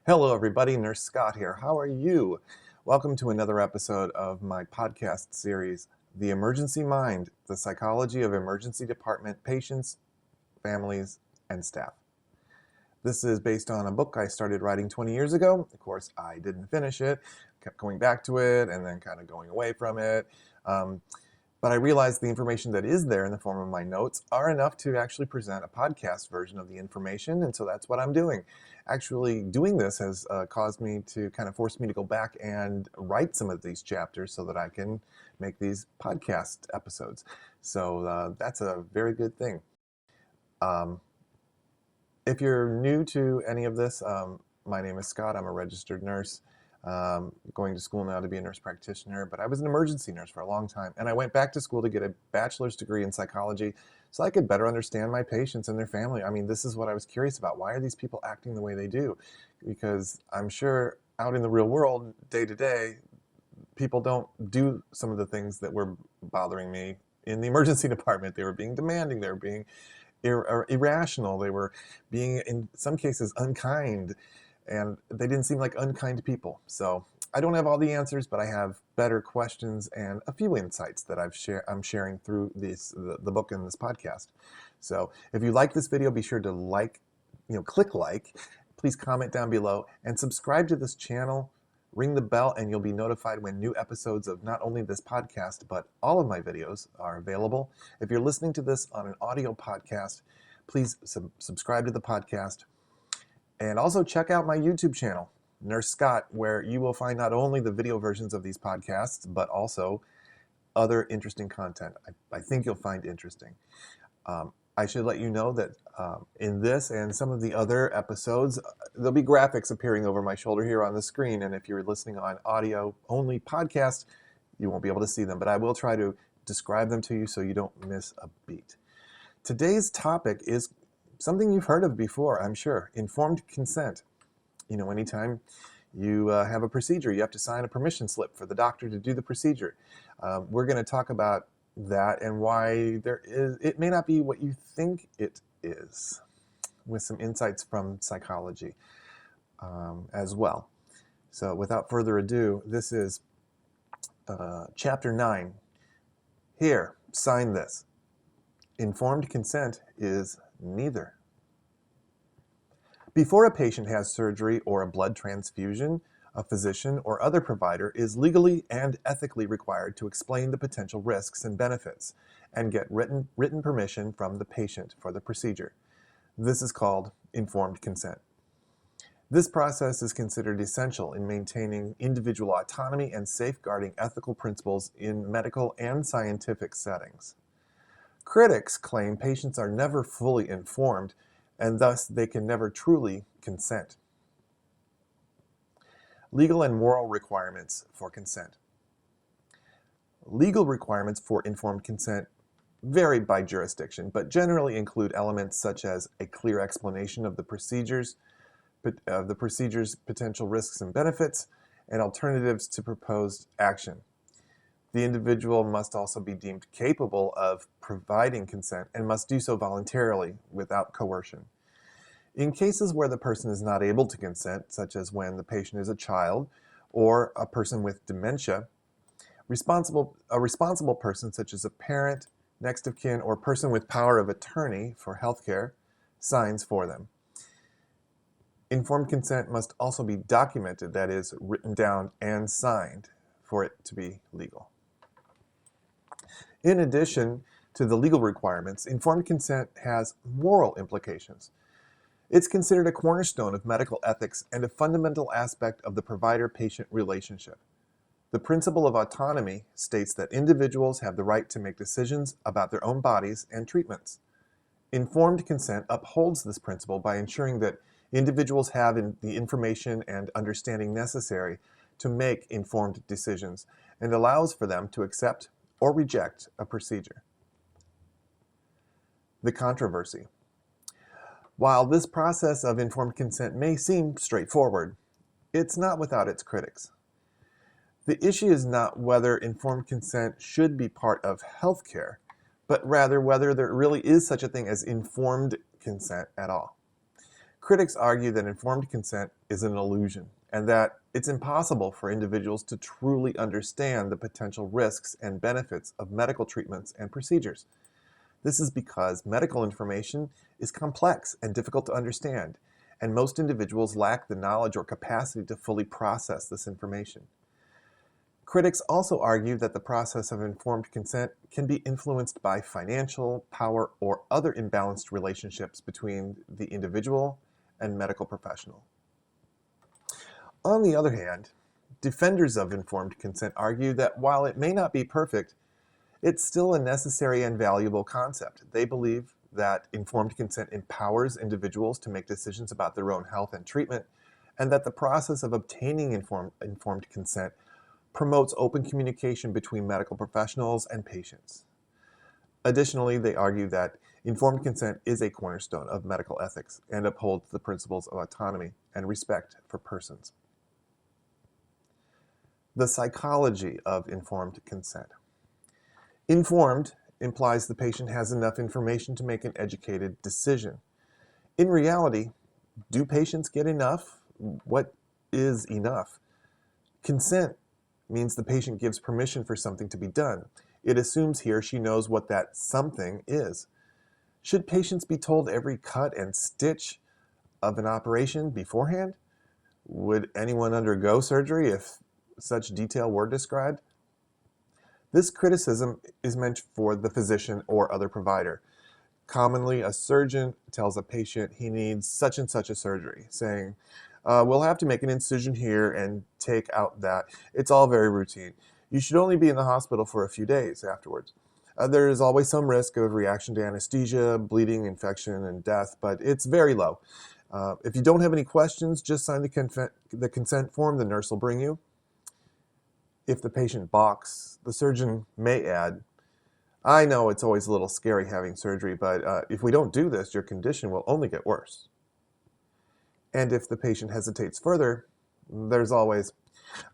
Hello, everybody. Nurse Scott here. How are you? Welcome to another episode of my podcast series, The Emergency Mind, the Psychology of Emergency Department Patients, Families, and Staff. This is based on a book I started writing 20 years ago. Of course, I didn't finish it, kept going back to it, and then kind of going away from it. But I realized the information that is there in the form of my notes are enough to actually present a podcast version of the information, and so that's what I'm doing. Actually, doing this has caused me to kind of force me to go back and write some of these chapters so that I can make these podcast episodes. So that's a very good thing. Um, if you're new to any of this, my name is Scott. I'm a registered nurse. Going to school now to be a nurse practitioner, but I was an emergency nurse for a long time, and I went back to school to get a bachelor's degree in psychology so I could better understand my patients and their family. I mean, this is what I was curious about. Why are these people acting the way they do? Because I'm sure out in the real world, day to day, people don't do some of the things that were bothering me in the emergency department. They were being demanding, they were being irrational, they were being, in some cases, unkind, and they didn't seem like unkind people. So I don't have all the answers, but I have better questions and a few insights that I'm sharing through the book and this podcast. So if you like this video, be sure to click like, please comment down below, and subscribe to this channel. Ring the bell and you'll be notified when new episodes of not only this podcast, but all of my videos are available. If you're listening to this on an audio podcast, please subscribe to the podcast. And also check out my YouTube channel, Nurse Scott, where you will find not only the video versions of these podcasts, but also other interesting content I think you'll find interesting. I should let you know that in this and some of the other episodes, there'll be graphics appearing over my shoulder here on the screen. And if you're listening on audio-only podcast, you won't be able to see them. But I will try to describe them to you so you don't miss a beat. Today's topic is something you've heard of before, I'm sure, informed consent. You know, anytime you have a procedure, you have to sign a permission slip for the doctor to do the procedure. We're going to talk about that and why it may not be what you think it is, with some insights from psychology as well. So without further ado, this is chapter 9. Here, sign this. Informed consent is neither. Before a patient has surgery or a blood transfusion, a physician or other provider is legally and ethically required to explain the potential risks and benefits and get written permission from the patient for the procedure. This is called informed consent. This process is considered essential in maintaining individual autonomy and safeguarding ethical principles in medical and scientific settings. Critics claim patients are never fully informed, and thus they can never truly consent. Legal and moral requirements for consent. Legal requirements for informed consent vary by jurisdiction, but generally include elements such as a clear explanation of the procedure's potential risks and benefits, and alternatives to proposed action. The individual must also be deemed capable of providing consent and must do so voluntarily without coercion. In cases where the person is not able to consent, such as when the patient is a child or a person with dementia, a responsible person such as a parent, next of kin, or person with power of attorney for healthcare signs for them. Informed consent must also be documented, that is, written down and signed for it to be legal. In addition to the legal requirements, informed consent has moral implications. It's considered a cornerstone of medical ethics and a fundamental aspect of the provider-patient relationship. The principle of autonomy states that individuals have the right to make decisions about their own bodies and treatments. Informed consent upholds this principle by ensuring that individuals have the information and understanding necessary to make informed decisions and allows for them to accept or reject a procedure. The controversy. While this process of informed consent may seem straightforward, it's not without its critics. The issue is not whether informed consent should be part of healthcare, but rather whether there really is such a thing as informed consent at all. Critics argue that informed consent is an illusion and that it's impossible for individuals to truly understand the potential risks and benefits of medical treatments and procedures. This is because medical information is complex and difficult to understand, and most individuals lack the knowledge or capacity to fully process this information. Critics also argue that the process of informed consent can be influenced by financial, power, or other imbalanced relationships between the individual and medical professional. On the other hand, defenders of informed consent argue that while it may not be perfect, it's still a necessary and valuable concept. They believe that informed consent empowers individuals to make decisions about their own health and treatment, and that the process of obtaining informed consent promotes open communication between medical professionals and patients. Additionally, they argue that informed consent is a cornerstone of medical ethics and upholds the principles of autonomy and respect for persons. The psychology of informed consent. Informed implies the patient has enough information to make an educated decision. In reality, do patients get enough? What is enough? Consent means the patient gives permission for something to be done. It assumes he or she knows what that something is. Should patients be told every cut and stitch of an operation beforehand? Would anyone undergo surgery if such detail were described? This criticism is meant for the physician or other provider. Commonly, a surgeon tells a patient he needs such and such a surgery, saying, we'll have to make an incision here and take out that. It's all very routine. You should only be in the hospital for a few days afterwards. There is always some risk of reaction to anesthesia, bleeding, infection, and death, but it's very low. If you don't have any questions, just sign the consent form the nurse will bring you. If the patient balks, the surgeon may add, I know it's always a little scary having surgery, but if we don't do this, your condition will only get worse. And if the patient hesitates further, there's always,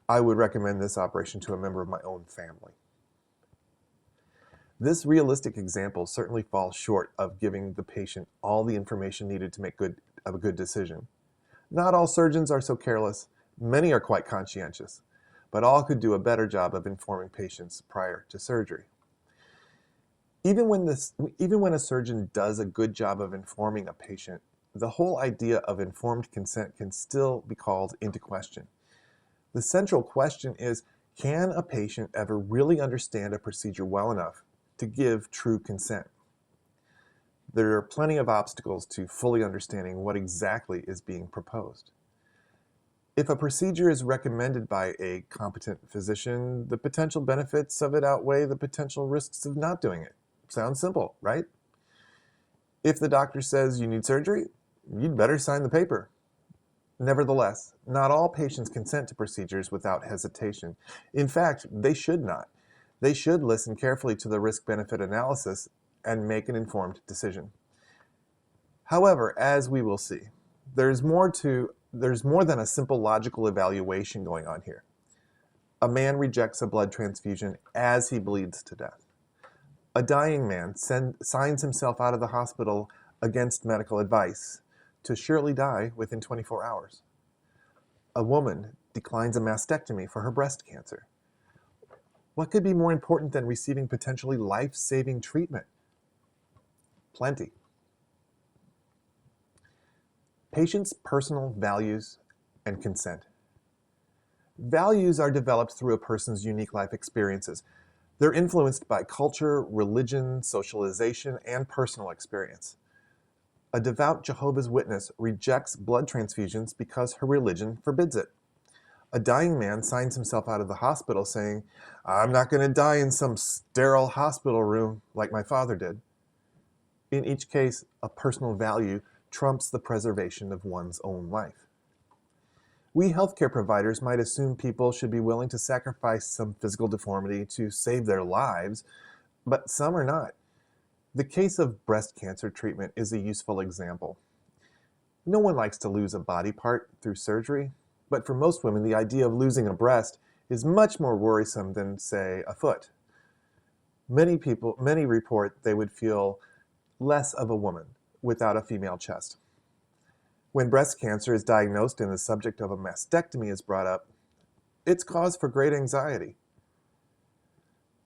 I would recommend this operation to a member of my own family. This realistic example certainly falls short of giving the patient all the information needed to make a good decision. Not all surgeons are so careless. Many are quite conscientious, but all could do a better job of informing patients prior to surgery. Even when a surgeon does a good job of informing a patient, the whole idea of informed consent can still be called into question. The central question is, can a patient ever really understand a procedure well enough to give true consent? There are plenty of obstacles to fully understanding what exactly is being proposed. If a procedure is recommended by a competent physician, the potential benefits of it outweigh the potential risks of not doing it. Sounds simple, right? If the doctor says you need surgery, you'd better sign the paper. Nevertheless, not all patients consent to procedures without hesitation. In fact, they should not. They should listen carefully to the risk-benefit analysis and make an informed decision. However, as we will see, there's more than a simple logical evaluation going on here. A man rejects a blood transfusion as he bleeds to death. A dying man signs himself out of the hospital against medical advice to surely die within 24 hours. A woman declines a mastectomy for her breast cancer. What could be more important than receiving potentially life-saving treatment? Plenty. Patients' personal values and consent. Values are developed through a person's unique life experiences. They're influenced by culture, religion, socialization, and personal experience. A devout Jehovah's Witness rejects blood transfusions because her religion forbids it. A dying man signs himself out of the hospital saying, I'm not going to die in some sterile hospital room like my father did. In each case, a personal value trumps the preservation of one's own life. We healthcare providers might assume people should be willing to sacrifice some physical deformity to save their lives, but some are not. The case of breast cancer treatment is a useful example. No one likes to lose a body part through surgery, but for most women, the idea of losing a breast is much more worrisome than, say, a foot. Many report they would feel less of a woman without a female chest. When breast cancer is diagnosed and the subject of a mastectomy is brought up, it's cause for great anxiety.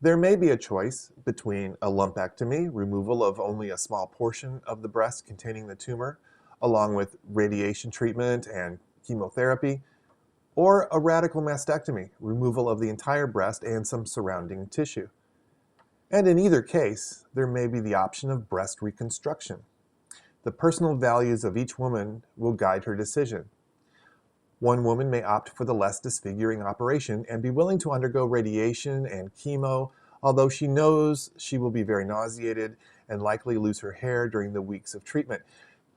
There may be a choice between a lumpectomy, removal of only a small portion of the breast containing the tumor, along with radiation treatment and chemotherapy, or a radical mastectomy, removal of the entire breast and some surrounding tissue. And in either case, there may be the option of breast reconstruction. The personal values of each woman will guide her decision. One woman may opt for the less disfiguring operation and be willing to undergo radiation and chemo, although she knows she will be very nauseated and likely lose her hair during the weeks of treatment.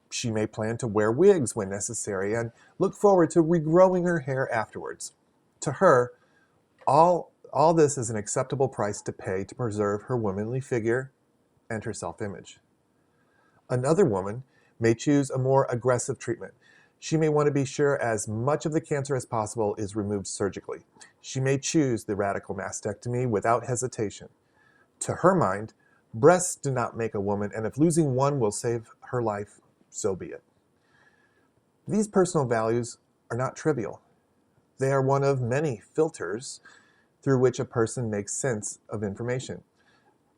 She may plan to wear wigs when necessary and look forward to regrowing her hair afterwards. To her, all this is an acceptable price to pay to preserve her womanly figure and her self-image. Another woman may choose a more aggressive treatment. She may want to be sure as much of the cancer as possible is removed surgically. She may choose the radical mastectomy without hesitation. To her mind, breasts do not make a woman, and if losing one will save her life, so be it. These personal values are not trivial. They are one of many filters through which a person makes sense of information.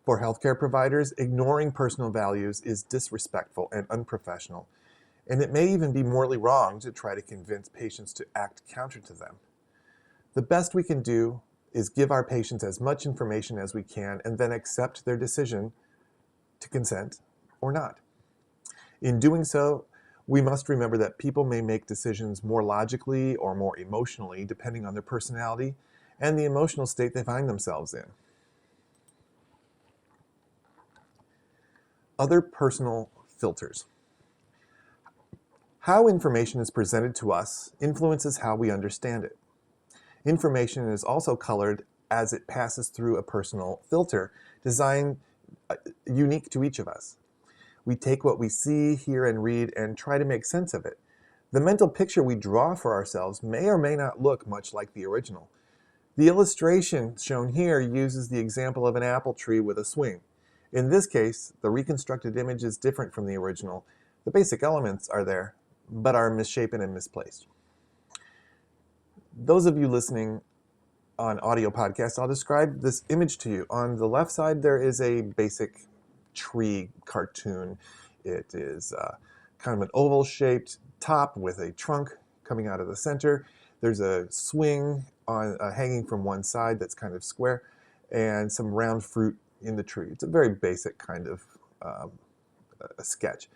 For healthcare providers, ignoring personal values is disrespectful and unprofessional, and it may even be morally wrong to try to convince patients to act counter to them. The best we can do is give our patients as much information as we can and then accept their decision to consent or not. In doing so, we must remember that people may make decisions more logically or more emotionally depending on their personality and the emotional state they find themselves in. Other personal filters. How information is presented to us influences how we understand it. Information is also colored as it passes through a personal filter designed unique to each of us. We take what we see, hear, and read and try to make sense of it. The mental picture we draw for ourselves may or may not look much like the original. The illustration shown here uses the example of an apple tree with a swing. In this case, the reconstructed image is different from the original. The basic elements are there, but are misshapen and misplaced. Those of you listening on audio podcasts, I'll describe this image to you. On the left side, there is a basic tree cartoon. It is kind of an oval-shaped top with a trunk coming out of the center. There's a swing hanging from one side that's kind of square, and some round fruit in the tree. It's a very basic kind of a sketch.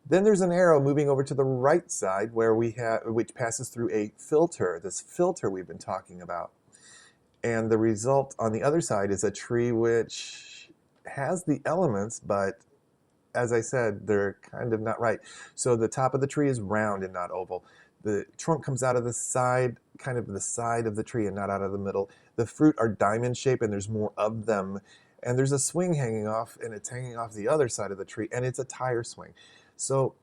Then there's an arrow moving over to the right side which passes through a filter, this filter we've been talking about. And the result on the other side is a tree which has the elements, but as I said, they're kind of not right. So the top of the tree is round and not oval. The trunk comes out of the side, kind of the side of the tree and not out of the middle. The fruit are diamond shaped and there's more of them. And there's a swing hanging off, and it's hanging off the other side of the tree, and it's a tire swing. So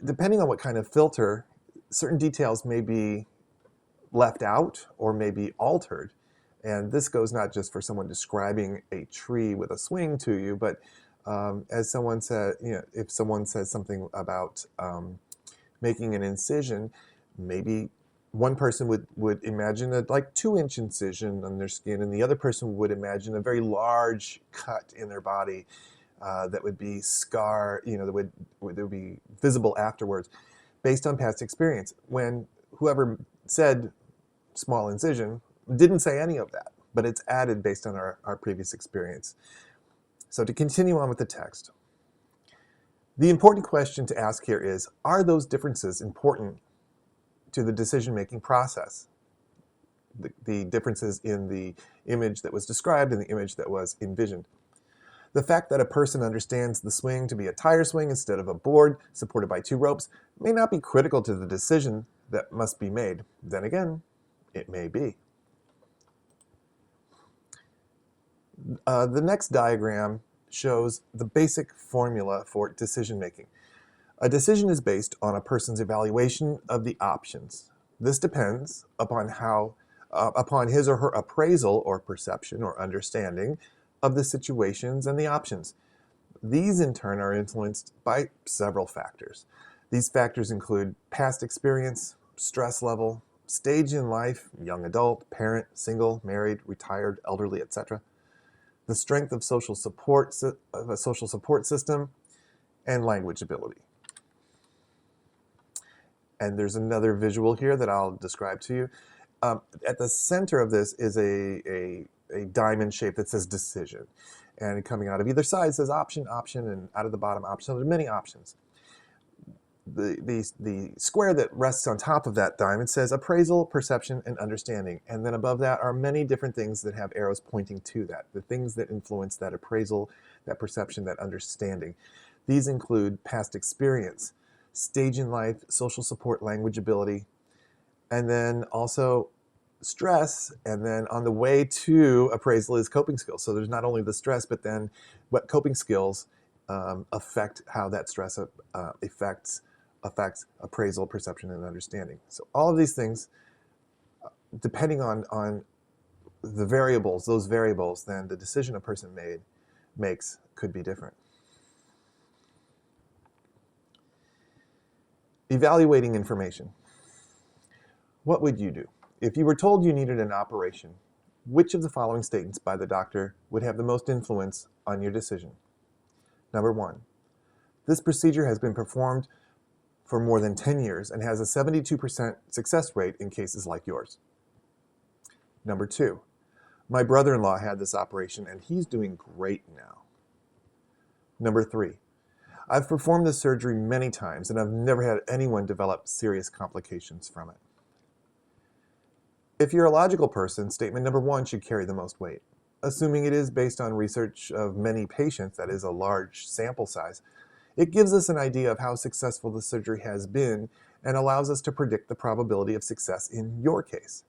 depending on what kind of filter, certain details may be left out or may be altered. And this goes not just for someone describing a tree with a swing to you, but as someone said, if someone says something about making an incision, maybe one person would imagine a 2-inch incision on their skin, and the other person would imagine a very large cut in their body that would be that would be visible afterwards, based on past experience. When whoever said small incision didn't say any of that, but it's added based on our previous experience. So to continue on with the text, the important question to ask here is, are those differences important to the decision-making process? The differences in the image that was described and the image that was envisioned. The fact that a person understands the swing to be a tire swing instead of a board supported by 2 ropes may not be critical to the decision that must be made. Then again, it may be. The next diagram shows the basic formula for decision making. A decision is based on a person's evaluation of the options. This depends upon his or her appraisal or perception or understanding of the situations and the options. These in turn are influenced by several factors. These factors include past experience, stress level, stage in life, young adult, parent, single, married, retired, elderly, etc., the strength of a social support system, and language ability. And there's another visual here that I'll describe to you. At the center of this is a diamond shape that says decision. And coming out of either side says option, option, and out of the bottom option. So there are many options. The square that rests on top of that diamond says appraisal, perception, and understanding. And then above that are many different things that have arrows pointing to that, the things that influence that appraisal, that perception, that understanding. These include past experience, stage in life, social support, language ability, and then also stress, and then on the way to appraisal is coping skills. So there's not only the stress, but then what coping skills affect how that stress affects appraisal, perception, and understanding. So all of these things, depending on the variables, those variables, then the decision a person makes could be different. Evaluating information. What would you do? If you were told you needed an operation, which of the following statements by the doctor would have the most influence on your decision? Number 1, this procedure has been performed for more than 10 years and has a 72% success rate in cases like yours. Number 2, my brother-in-law had this operation and he's doing great now. Number 3, I've performed this surgery many times and I've never had anyone develop serious complications from it. If you're a logical person, statement number 1 should carry the most weight. Assuming it is based on research of many patients, that is a large sample size, it gives us an idea of how successful the surgery has been and allows us to predict the probability of success in your case.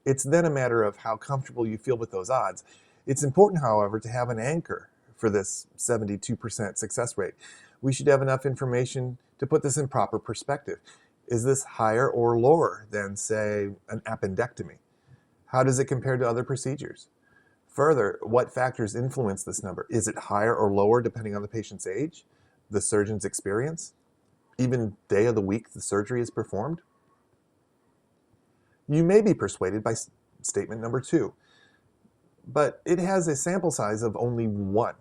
It's then a matter of how comfortable you feel with those odds. It's important, however, to have an anchor for this 72% success rate. We should have enough information to put this in proper perspective. Is this higher or lower than, say, an appendectomy? How does it compare to other procedures? Further, what factors influence this number? Is it higher or lower depending on the patient's age, the surgeon's experience, even day of the week the surgery is performed? You may be persuaded by statement number 2, but it has a sample size of only 1.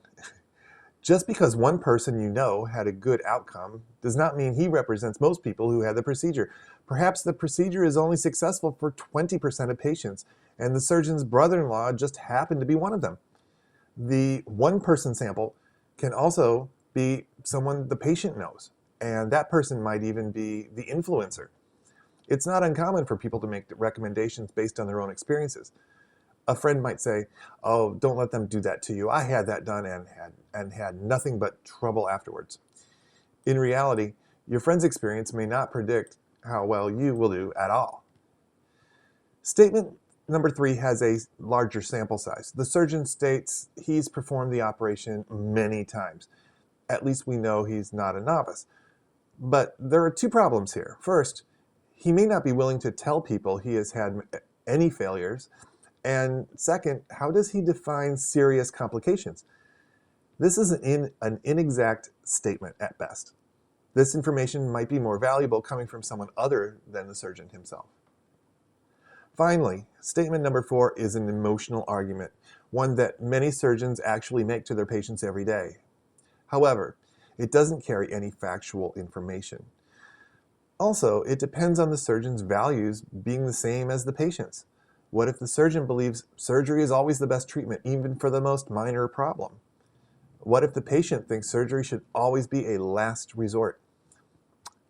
Just because one person you know had a good outcome does not mean he represents most people who had the procedure. Perhaps the procedure is only successful for 20% of patients, and the surgeon's brother-in-law just happened to be one of them. The one-person sample can also be someone the patient knows, and that person might even be the influencer. It's not uncommon for people to make recommendations based on their own experiences. A friend might say, oh, don't let them do that to you. I had that done and had nothing but trouble afterwards. In reality, your friend's experience may not predict how well you will do at all. Statement number 3 has a larger sample size. The surgeon states he's performed the operation many times. At least we know he's not a novice. But there are 2 problems here. First, he may not be willing to tell people he has had any failures. And second, how does he define serious complications? This is an inexact statement at best. This information might be more valuable coming from someone other than the surgeon himself. Finally, statement number 4 is an emotional argument, one that many surgeons actually make to their patients every day. However, it doesn't carry any factual information. Also, it depends on the surgeon's values being the same as the patient's. What if the surgeon believes surgery is always the best treatment, even for the most minor problem? What if the patient thinks surgery should always be a last resort?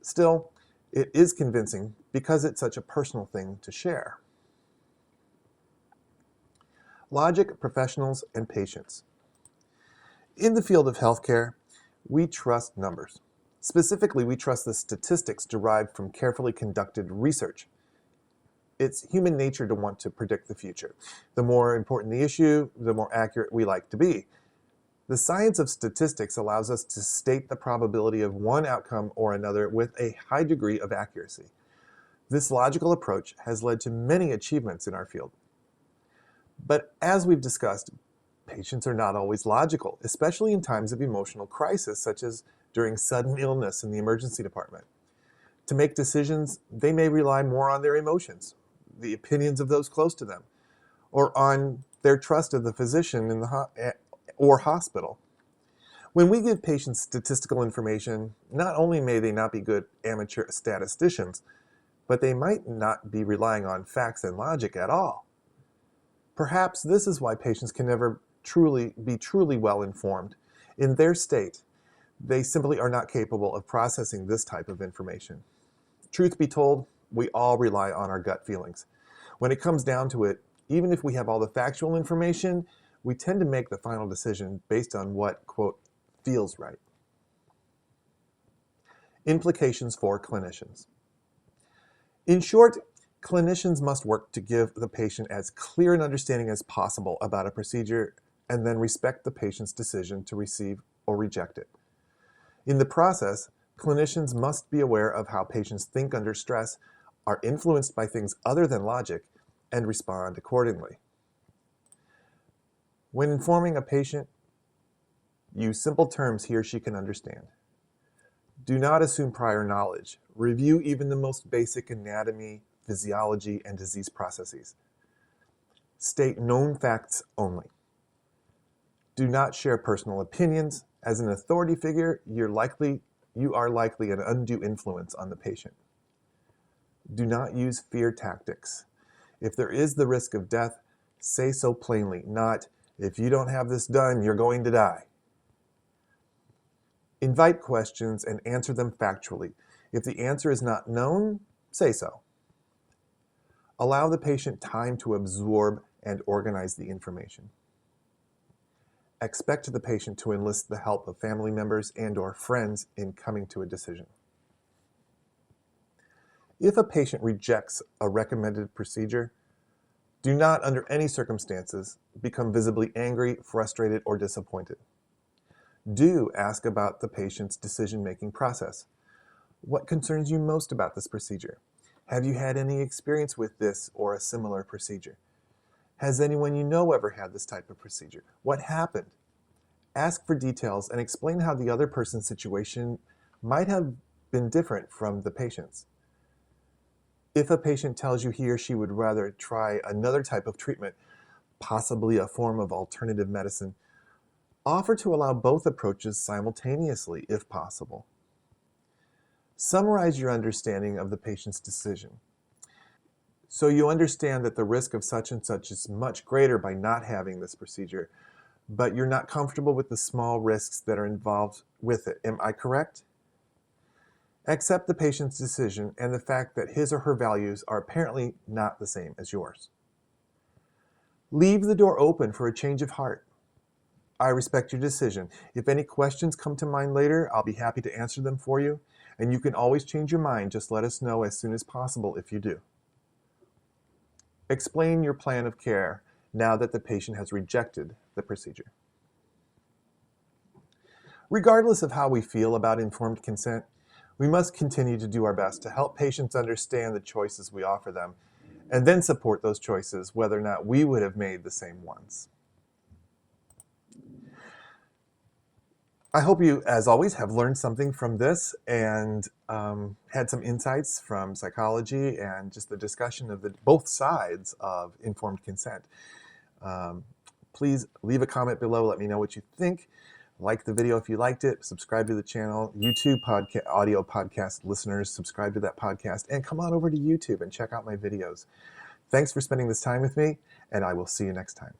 Still, it is convincing because it's such a personal thing to share. Logic, professionals, and patients. In the field of healthcare, we trust numbers. Specifically, we trust the statistics derived from carefully conducted research. It's human nature to want to predict the future. The more important the issue, the more accurate we like to be. The science of statistics allows us to state the probability of one outcome or another with a high degree of accuracy. This logical approach has led to many achievements in our field. But as we've discussed, patients are not always logical, especially in times of emotional crisis, such as during sudden illness in the emergency department. To make decisions, they may rely more on their emotions, the opinions of those close to them, or on their trust of the physician in the or hospital. When we give patients statistical information, not only may they not be good amateur statisticians, but they might not be relying on facts and logic at all. Perhaps this is why patients can never be truly well informed. In their state, they simply are not capable of processing this type of information. Truth be told, we all rely on our gut feelings. When it comes down to it, even if we have all the factual information, we tend to make the final decision based on what, quote, feels right. Implications for clinicians. In short, clinicians must work to give the patient as clear an understanding as possible about a procedure and then respect the patient's decision to receive or reject it. In the process, clinicians must be aware of how patients think under stress, are influenced by things other than logic, and respond accordingly. When informing a patient, use simple terms he or she can understand. Do not assume prior knowledge. Review even the most basic anatomy, physiology, and disease processes. State known facts only. Do not share personal opinions. As an authority figure, you are likely an undue influence on the patient. Do not use fear tactics. If there is the risk of death, say so plainly, not, if you don't have this done, you're going to die. Invite questions and answer them factually. If the answer is not known, say so. Allow the patient time to absorb and organize the information. Expect the patient to enlist the help of family members and/or friends in coming to a decision. If a patient rejects a recommended procedure, do not, under any circumstances, become visibly angry, frustrated, or disappointed. Do ask about the patient's decision-making process. What concerns you most about this procedure? Have you had any experience with this or a similar procedure? Has anyone you know ever had this type of procedure? What happened? Ask for details and explain how the other person's situation might have been different from the patient's. If a patient tells you he or she would rather try another type of treatment, possibly a form of alternative medicine, offer to allow both approaches simultaneously if possible. Summarize your understanding of the patient's decision. So you understand that the risk of such and such is much greater by not having this procedure, but you're not comfortable with the small risks that are involved with it. Am I correct? Accept the patient's decision and the fact that his or her values are apparently not the same as yours. Leave the door open for a change of heart. I respect your decision. If any questions come to mind later, I'll be happy to answer them for you, and you can always change your mind. Just let us know as soon as possible if you do. Explain your plan of care now that the patient has rejected the procedure. Regardless of how we feel about informed consent, we must continue to do our best to help patients understand the choices we offer them, and then support those choices whether or not we would have made the same ones. I hope you, as always, have learned something from this and had some insights from psychology and just the discussion of both sides of informed consent. Please leave a comment below. Let me know what you think. Like the video if you liked it. Subscribe to the channel. YouTube audio podcast listeners, subscribe to that podcast. And come on over to YouTube and check out my videos. Thanks for spending this time with me, and I will see you next time.